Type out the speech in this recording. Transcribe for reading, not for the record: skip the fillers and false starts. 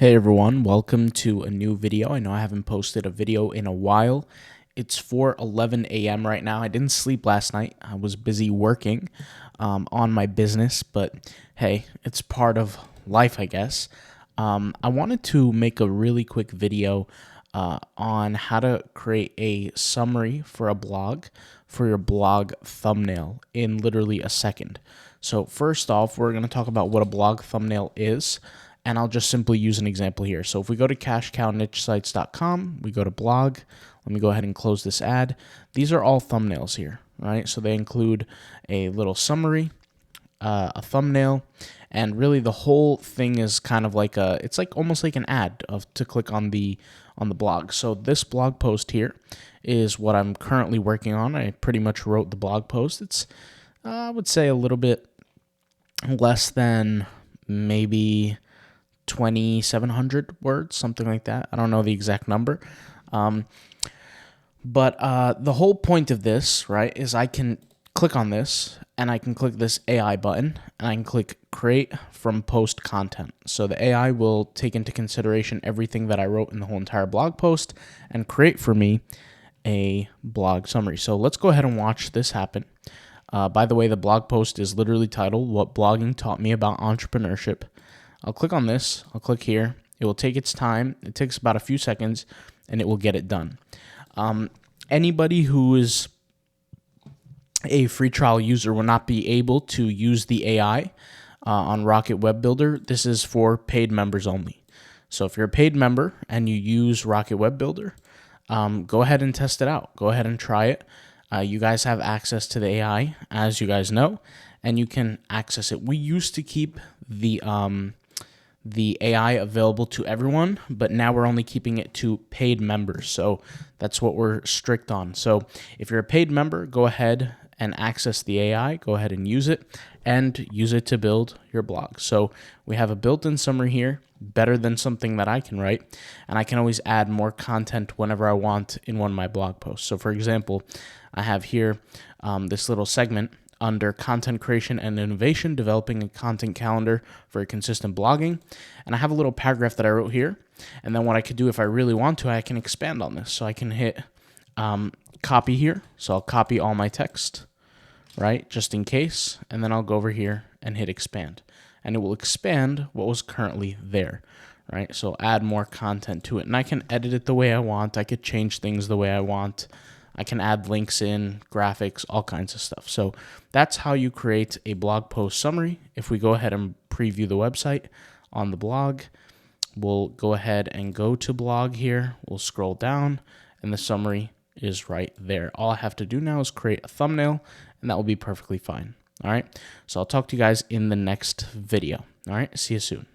Hey everyone, welcome to a new video. I know I haven't posted a video in a while. It's 4:11 a.m. right now. I didn't sleep last night. I was busy working on my business, but hey, it's part of life, I guess. I wanted to make a really quick video on how to create a summary for a blog for your blog thumbnail in literally a second. So first off, we're going to talk about what a blog thumbnail is, and I'll just simply use an example here. So if we go to cashcownichesites.com, we go to blog. Let me go ahead and close this ad. These are all thumbnails here, right? So they include a little summary, a thumbnail, and really the whole thing is kind of like it's like almost like an ad to click on the blog. So this blog post here is what I'm currently working on. I pretty much wrote the blog post. It's I would say a little bit less than maybe 2,700 words, something like that. I don't know the exact number. But the whole point of this, right, is I can click on this and I can click this AI button and I can click create from post content. So the AI will take into consideration everything that I wrote in the whole entire blog post and create for me a blog summary. So let's go ahead and watch this happen. By the way, the blog post is literally titled What Blogging Taught Me About Entrepreneurship. I'll click on this. I'll click here. It will take its time. It takes about a few seconds and it will get it done. Anybody who is a free trial user will not be able to use the AI on Rocket Web Builder. This is for paid members only. So if you're a paid member and you use Rocket Web Builder, go ahead and test it out. Go ahead and try it. You guys have access to the AI, as you guys know, and you can access it. We used to keep the AI available to everyone, but now we're only keeping it to paid members. So that's what we're strict on. So if you're a paid member, go ahead and access the AI, go ahead and use it to build your blog. So we have a built-in summary here, better than something that I can write, and I can always add more content whenever I want in one of my blog posts. So for example, I have here this little segment under content creation and innovation, developing a content calendar for consistent blogging. And I have a little paragraph that I wrote here. And then what I could do if I really want to, I can expand on this. So I can hit copy here. So I'll copy all my text, right, just in case. And then I'll go over here and hit expand. And it will expand what was currently there, right? So add more content to it. And I can edit it the way I want. I could change things the way I want. I can add links in, graphics, all kinds of stuff. So that's how you create a blog post summary. If we go ahead and preview the website on the blog, we'll go ahead and go to blog here. We'll scroll down and the summary is right there. All I have to do now is create a thumbnail and that will be perfectly fine. All right. So I'll talk to you guys in the next video. All right. See you soon.